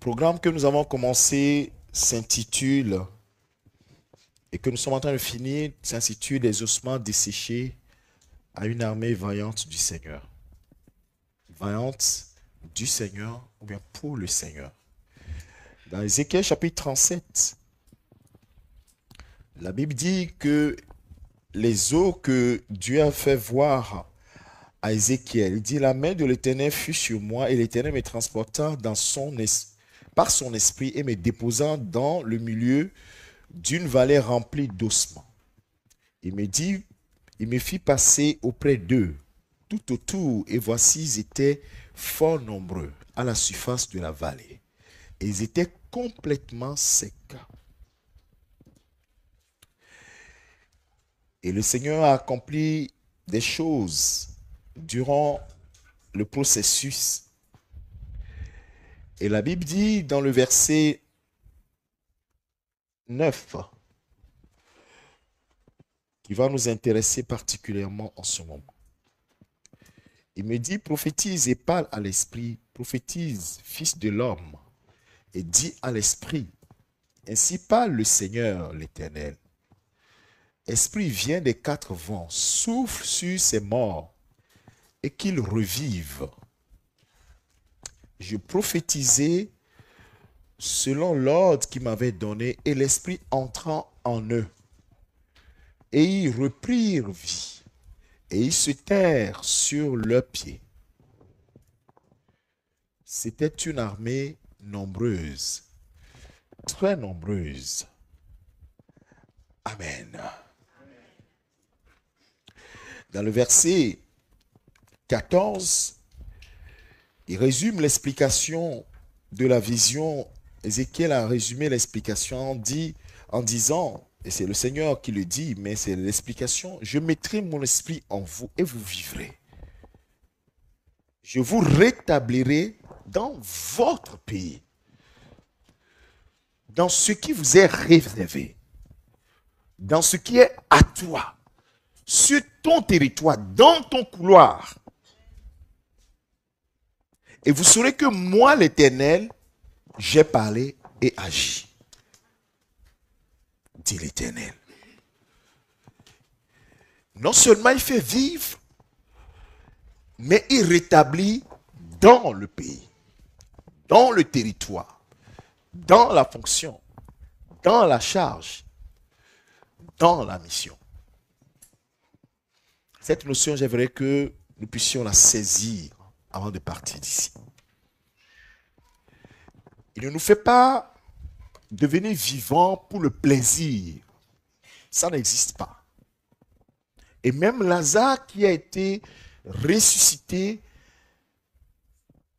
programme que nous avons commencé s'intitule, et que nous sommes en train de finir, s'intitule Les ossements desséchés à une armée vaillante du Seigneur. Vaillante du Seigneur, ou bien pour le Seigneur. Dans Ézéchiel chapitre 37, la Bible dit que les eaux que Dieu a fait voir à Ézéchiel, il dit, la main de l'Éternel fut sur moi et l'Éternel me transporta par son esprit et me déposa dans le milieu d'une vallée remplie d'ossements. Il me fit passer auprès d'eux tout autour, et voici, ils étaient fort nombreux à la surface de la vallée. Et ils étaient complètement secs. Et le Seigneur a accompli des choses durant le processus. Et la Bible dit dans le verset 9, qui va nous intéresser particulièrement en ce moment. Il me dit, prophétise et parle à l'esprit, prophétise, fils de l'homme, et dis à l'esprit, ainsi parle le Seigneur l'Éternel. Esprit vient des quatre vents, souffle sur ces morts, et qu'ils revivent. Je prophétisais selon l'ordre qu'il m'avait donné, et l'Esprit entrant en eux. Et ils reprirent vie, et ils se tinrent sur leurs pieds. C'était une armée nombreuse, très nombreuse. Amen. Dans le verset 14, il résume l'explication de la vision. Ézéchiel a résumé l'explication en disant, et c'est le Seigneur qui le dit, mais c'est l'explication, je mettrai mon esprit en vous et vous vivrez. Je vous rétablirai dans votre pays, dans ce qui vous est réservé, dans ce qui est à toi, sur ton territoire, dans ton couloir. Et vous saurez que moi, l'Éternel, j'ai parlé et agi, dit l'Éternel. Non seulement il fait vivre, mais il rétablit dans le pays, dans le territoire, dans la fonction, dans la charge, dans la mission. Cette notion, j'aimerais que nous puissions la saisir avant de partir d'ici. Il ne nous fait pas devenir vivants pour le plaisir. Ça n'existe pas. Et même Lazare qui a été ressuscité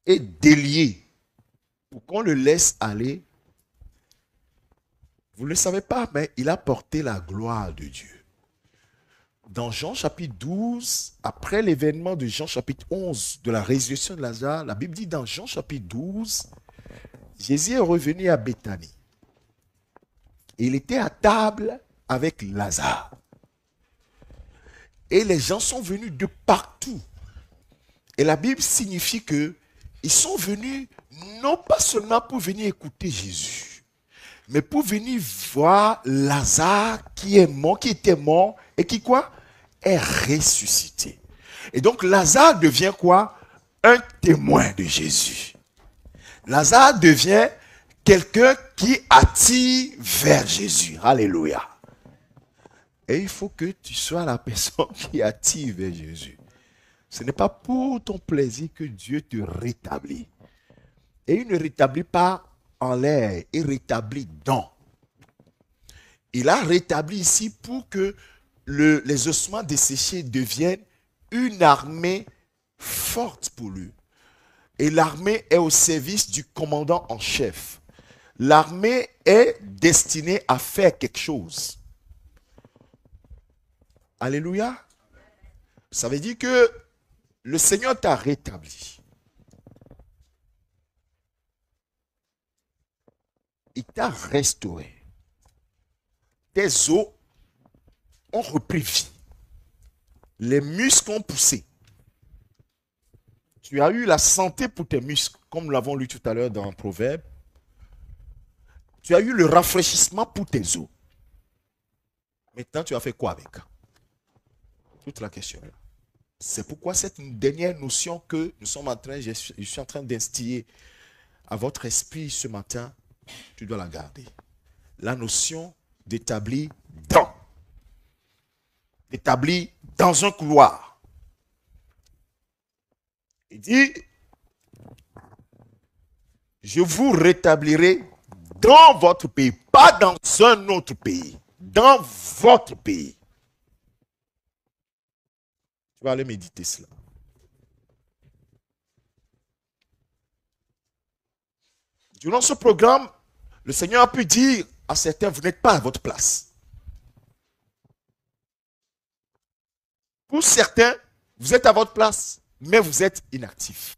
est délié pour qu'on le laisse aller. Vous ne le savez pas, mais il a porté la gloire de Dieu. Dans Jean chapitre 12, après l'événement de Jean chapitre 11, de la résurrection de Lazare, la Bible dit dans Jean chapitre 12, Jésus est revenu à Béthanie. Il était à table avec Lazare. Et les gens sont venus de partout. Et la Bible signifie que ils sont venus non pas seulement pour venir écouter Jésus, mais pour venir voir Lazare qui est mort, qui était mort et qui quoi? Est ressuscité. Et donc Lazare devient quoi? Un témoin de Jésus. Lazare devient quelqu'un qui attire vers Jésus. Alléluia. Et il faut que tu sois la personne qui attire vers Jésus. Ce n'est pas pour ton plaisir que Dieu te rétablit. Et il ne rétablit pas en l'air, il rétablit dans. Il a rétabli ici pour que les ossements desséchés deviennent une armée forte pour lui. Et l'armée est au service du commandant en chef. L'armée est destinée à faire quelque chose. Alléluia. Ça veut dire que le Seigneur t'a rétabli. Il t'a restauré. Tes os ont repris vie. Les muscles ont poussé. Tu as eu la santé pour tes muscles, comme nous l'avons lu tout à l'heure dans un proverbe. Tu as eu le rafraîchissement pour tes os. Maintenant, tu as fait quoi avec? Toute la question est là. C'est pourquoi cette dernière notion que nous sommes en train, je suis en train d'instiller à votre esprit ce matin, tu dois la garder. La notion d'établir dans un couloir. Il dit, je vous rétablirai dans votre pays, pas dans un autre pays, dans votre pays. Tu vas aller méditer cela. Durant ce programme, le Seigneur a pu dire à certains, vous n'êtes pas à votre place. Pour certains, vous êtes à votre place, mais vous êtes inactif.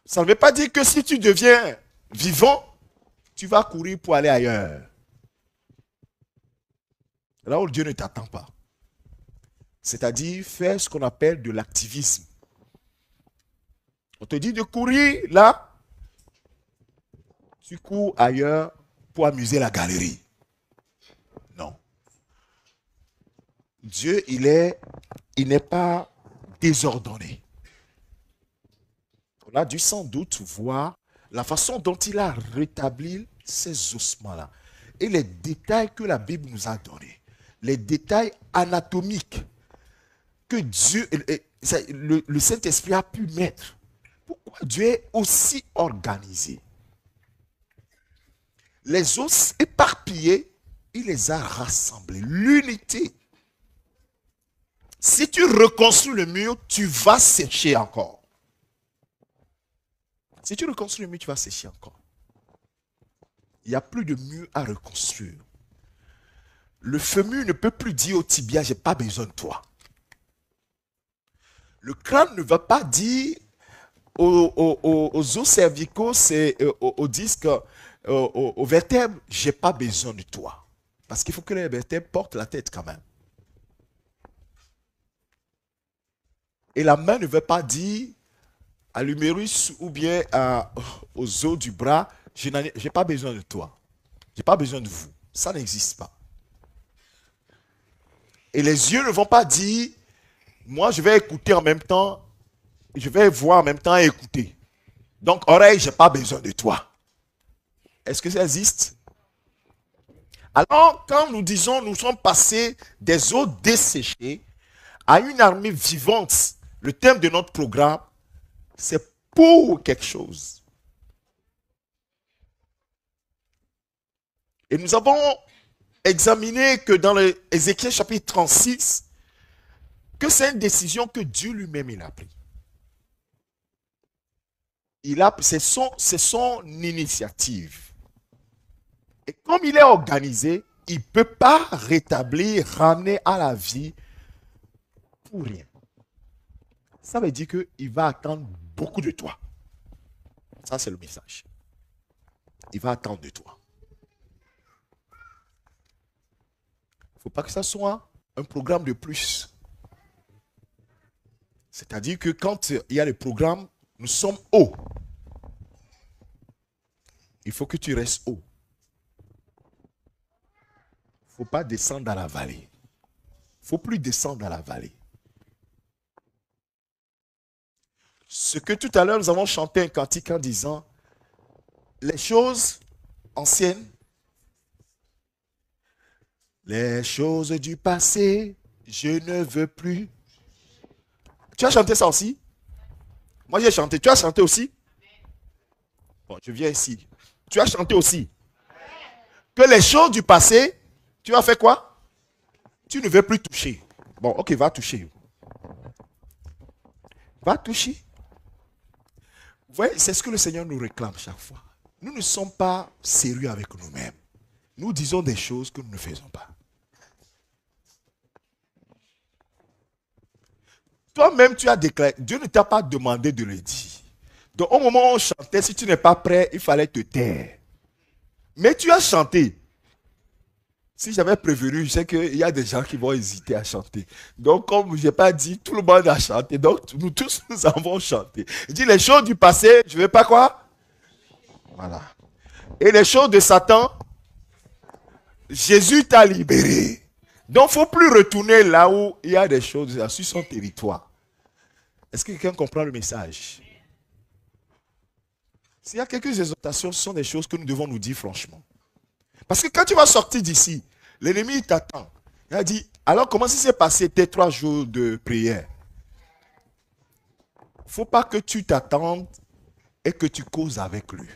Ça ne veut pas dire que si tu deviens vivant, tu vas courir pour aller ailleurs. Là où Dieu ne t'attend pas. C'est-à-dire faire ce qu'on appelle de l'activisme. On te dit de courir là, tu cours ailleurs pour amuser la galerie. Non. Dieu, il n'est pas désordonné. On a dû sans doute voir la façon dont il a rétabli ces ossements-là. Et les détails que la Bible nous a donnés. Les détails anatomiques que Dieu, le Saint-Esprit a pu mettre. Pourquoi Dieu est aussi organisé? Les os éparpillés, il les a rassemblés. L'unité. Si tu reconstruis le mur, tu vas sécher encore. Si tu reconstruis le mur, tu vas sécher encore. Il n'y a plus de mur à reconstruire. Le fémur ne peut plus dire au tibia, j'ai pas besoin de toi. Le crâne ne va pas dire aux os cervicaux, aux disques, aux vertèbres, j'ai pas besoin de toi. Parce qu'il faut que les vertèbres portent la tête quand même. Et la main ne veut pas dire à l'humérus ou bien aux os du bras, je n'ai pas besoin de toi. Je n'ai pas besoin de vous. Ça n'existe pas. Et les yeux ne vont pas dire, moi je vais écouter en même temps, je vais voir en même temps et écouter. Donc oreille, je n'ai pas besoin de toi. Est-ce que ça existe? Alors quand nous disons, nous sommes passés des os desséchés à une armée vivante, le thème de notre programme, c'est pour quelque chose. Et nous avons examiné que dans Ézéchiel chapitre 36, que c'est une décision que Dieu lui-même il a prise. C'est son initiative. Et comme il est organisé, il ne peut pas rétablir, ramener à la vie pour rien. Ça veut dire qu'il va attendre beaucoup de toi. Ça, c'est le message. Il va attendre de toi. Il ne faut pas que ça soit un programme de plus. C'est-à-dire que quand il y a le programme, nous sommes hauts. Il faut que tu restes haut. Il ne faut pas descendre dans la vallée. Il ne faut plus descendre dans la vallée. Ce que tout à l'heure nous avons chanté un cantique en disant les choses anciennes, les choses du passé, je ne veux plus. Tu as chanté ça aussi? Moi j'ai chanté. Tu as chanté aussi? Bon, je viens ici. Tu as chanté aussi. Que les choses du passé, tu as fait quoi? Tu ne veux plus toucher. Bon, ok, va toucher. Va toucher. Vous voyez, c'est ce que le Seigneur nous réclame chaque fois. Nous ne sommes pas sérieux avec nous-mêmes. Nous disons des choses que nous ne faisons pas. Toi-même, tu as déclaré, Dieu ne t'a pas demandé de le dire. Donc, au moment où on chantait, si tu n'es pas prêt, il fallait te taire. Mais tu as chanté. Si j'avais prévenu, je sais qu'il y a des gens qui vont hésiter à chanter. Donc, comme je n'ai pas dit, tout le monde a chanté. Donc, nous tous, nous avons chanté. Il dit, les choses du passé, je ne veux pas quoi? Voilà. Et les choses de Satan, Jésus t'a libéré. Donc, il ne faut plus retourner là où il y a des choses sur son territoire. Est-ce que quelqu'un comprend le message? S'il y a quelques exhortations, ce sont des choses que nous devons nous dire franchement. Parce que quand tu vas sortir d'ici, l'ennemi t'attend. Il a dit, alors comment s'est passé tes 3 jours de prière? Il ne faut pas que tu t'attendes et que tu causes avec lui.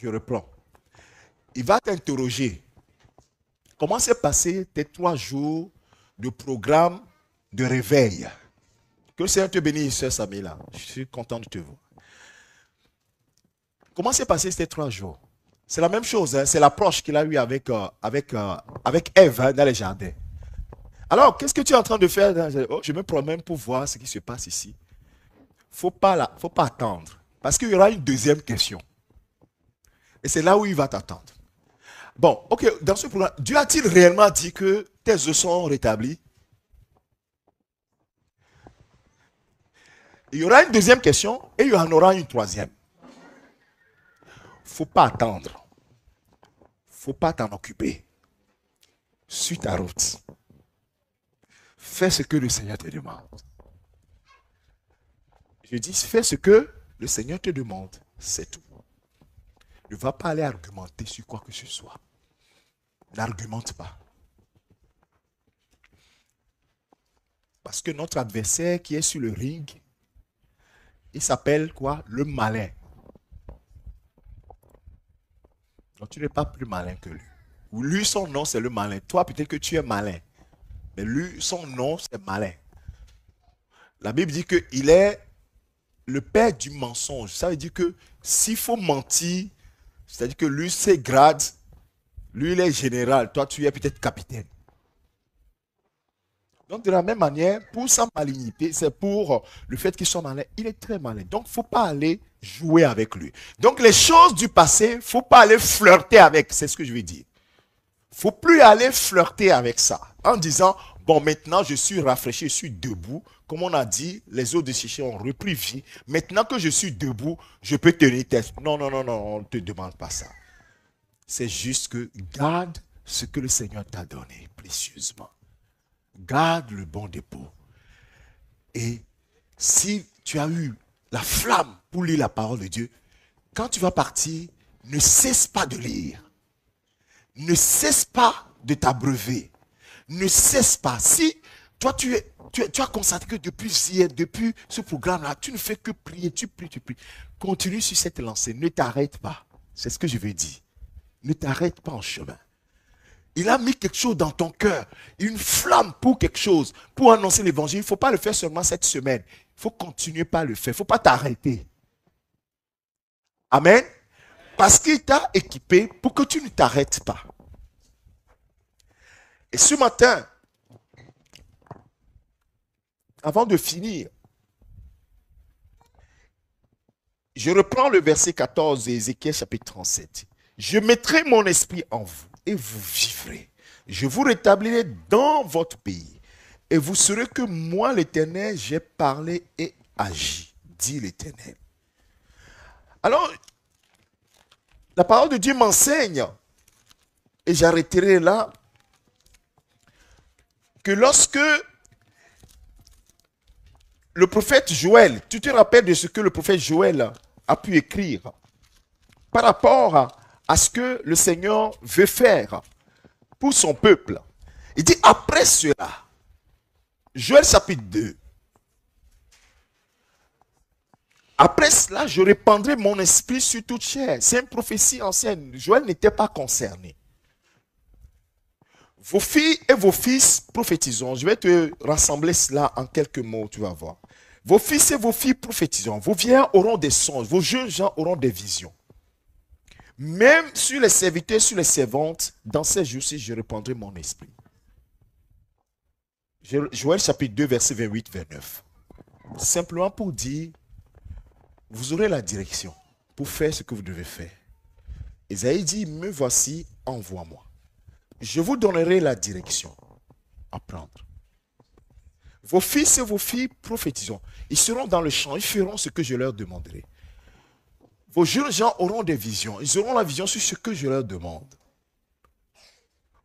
Je reprends. Il va t'interroger. Comment s'est passé tes 3 jours de programme de réveil? Que le Seigneur te bénisse, Sœur Samila. Je suis content de te voir. Comment s'est passé ces 3 jours? C'est la même chose, hein? C'est l'approche qu'il a eue avec Ève, hein, dans les jardins. Alors, qu'est-ce que tu es en train de faire? Oh, je me promène pour voir ce qui se passe ici. Faut pas attendre. Parce qu'il y aura une deuxième question. Et c'est là où il va t'attendre. Bon, ok, dans ce programme, Dieu a-t-il réellement dit que tes œufs sont rétablis? Il y aura une deuxième question et il y en aura une troisième. Faut pas attendre. Faut pas t'en occuper. Suis ta route. Fais ce que le Seigneur te demande. Je dis, fais ce que le Seigneur te demande. C'est tout. Ne va pas aller argumenter sur quoi que ce soit. N'argumente pas. Parce que notre adversaire qui est sur le ring, il s'appelle quoi? Le malin. Donc tu n'es pas plus malin que lui. Lui, son nom, c'est le malin. Toi, peut-être que tu es malin. Mais lui, son nom, c'est malin. La Bible dit qu'il est le père du mensonge. Ça veut dire que s'il faut mentir, c'est-à-dire que lui, c'est grade. Lui, il est général. Toi, tu es peut-être capitaine. Donc, de la même manière, pour sa malignité, c'est pour le fait qu'il soit malin. Il est très malin. Donc, il ne faut pas aller jouer avec lui. Donc, les choses du passé, il ne faut pas aller flirter avec. C'est ce que je veux dire. Il ne faut plus aller flirter avec ça. En disant, bon, maintenant, je suis rafraîchi, je suis debout. Comme on a dit, les eaux de Chiché ont repris vie. Maintenant que je suis debout, je peux tenir tête. Non, non, non, non, on ne te demande pas ça. C'est juste que garde ce que le Seigneur t'a donné précieusement. Garde le bon dépôt. Et si tu as eu la flamme pour lire la parole de Dieu, quand tu vas partir, ne cesse pas de lire. Ne cesse pas de t'abreuver. Ne cesse pas. Si toi, tu as constaté que depuis hier, depuis ce programme-là, tu ne fais que prier, tu pries. Continue sur cette lancée. Ne t'arrête pas. C'est ce que je veux dire. Ne t'arrête pas en chemin. Il a mis quelque chose dans ton cœur, une flamme pour quelque chose, pour annoncer l'évangile. Il ne faut pas le faire seulement cette semaine. Il faut continuer par le faire. Il ne faut pas t'arrêter. Amen. Parce qu'il t'a équipé pour que tu ne t'arrêtes pas. Et ce matin, avant de finir, je reprends le verset 14 d'Ézéchiel chapitre 37. Je mettrai mon esprit en vous et vous vivrez. Je vous rétablirai dans votre pays. Et vous saurez que moi, l'Éternel, j'ai parlé et agi, dit l'Éternel. Alors, la parole de Dieu m'enseigne, et j'arrêterai là, que lorsque le prophète Joël, tu te rappelles de ce que le prophète Joël a pu écrire par rapport à ce que le Seigneur veut faire pour son peuple. Il dit, après cela, Joël chapitre 2, après cela, je répandrai mon esprit sur toute chair. C'est une prophétie ancienne. Joël n'était pas concerné. Vos filles et vos fils prophétiseront. Je vais te rassembler cela en quelques mots, tu vas voir. Vos fils et vos filles prophétiseront. Vos vieillards auront des songes. Vos jeunes gens auront des visions. Même sur les serviteurs, sur les servantes, dans ces jours-ci, je répandrai mon esprit. Joël chapitre 2, verset 28-29. Simplement pour dire, vous aurez la direction pour faire ce que vous devez faire. Isaïe dit, me voici, envoie-moi. Je vous donnerai la direction à prendre. Vos fils et vos filles prophétiseront. Ils seront dans le champ, ils feront ce que je leur demanderai. vos jeunes gens auront des visions. Ils auront la vision sur ce que je leur demande.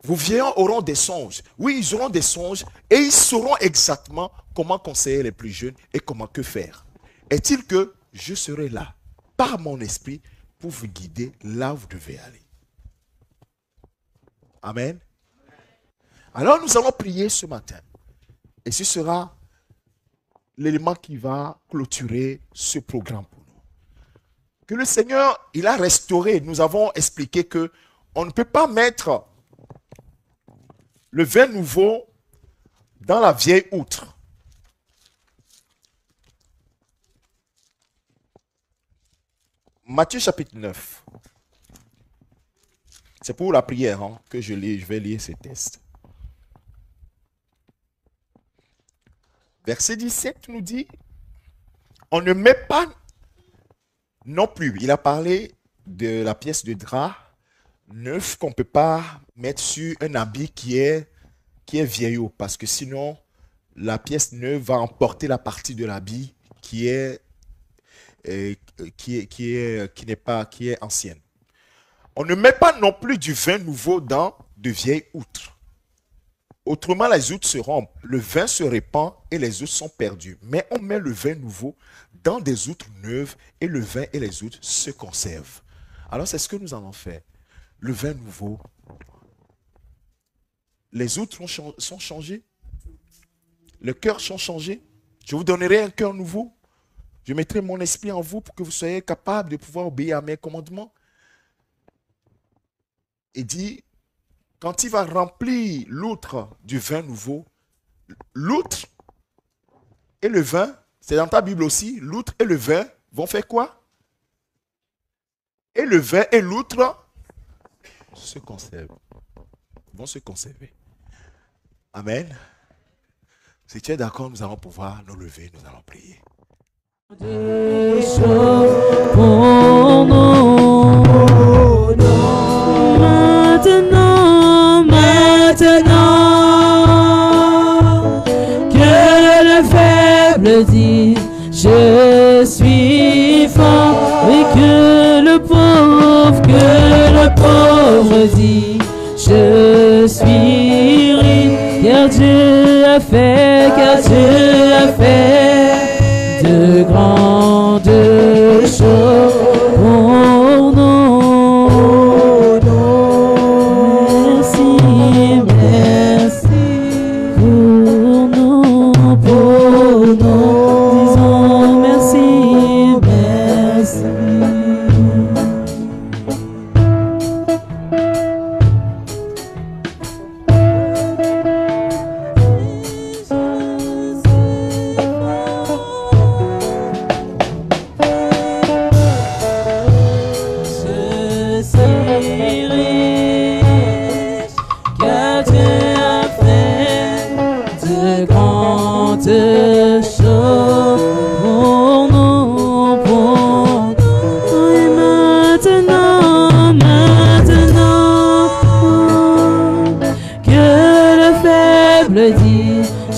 Vos vieillards auront des songes. Oui, ils auront des songes et ils sauront exactement comment conseiller les plus jeunes et comment que faire. Est-il que je serai là, par mon esprit, pour vous guider là où vous devez aller. Amen. Alors nous allons prier ce matin. Et ce sera l'élément qui va clôturer ce programme pour nous. Que le Seigneur, il a restauré. Nous avons expliqué que on ne peut pas mettre le vin nouveau dans la vieille outre. Matthieu chapitre 9. C'est pour la prière que je vais lire ce texte. Verset 17 nous dit, on ne met pas non plus, il a parlé de la pièce de drap neuf qu'on ne peut pas mettre sur un habit qui est vieillot, parce que sinon la pièce neuve va emporter la partie de l'habit qui est ancienne. On ne met pas non plus du vin nouveau dans de vieilles outres. Autrement, les outres se rompent, le vin se répand et les outres sont perdues. Mais on met le vin nouveau dans des outres neuves et le vin et les outres se conservent. Alors c'est ce que nous allons faire. Le vin nouveau, les outres sont changées, le cœur sont changés. Je vous donnerai un cœur nouveau. Je mettrai mon esprit en vous pour que vous soyez capables de pouvoir obéir à mes commandements. Et dit, quand il va remplir l'outre du vin nouveau, l'outre et le vin, c'est dans ta Bible aussi, l'outre et le vin vont faire quoi? Et le vin et l'outre se conservent, vont se conserver. Amen. Si tu es d'accord, nous allons pouvoir nous lever, nous allons prier. Maintenant, que le faible dit, je suis fort, et que le pauvre dit, je suis riche, car Dieu a fait de grandes choses pour nous. Merci pour nous, disons merci.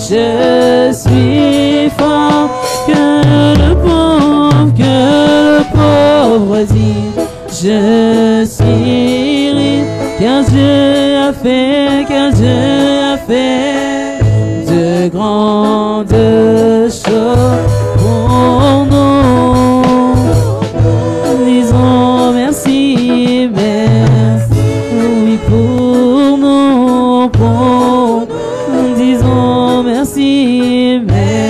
Je suis fort, que le pauvre dit, je suis riche, car Dieu a fait de grandes choses pour nous. Disons merci, oui pour nous, disons merci, merci.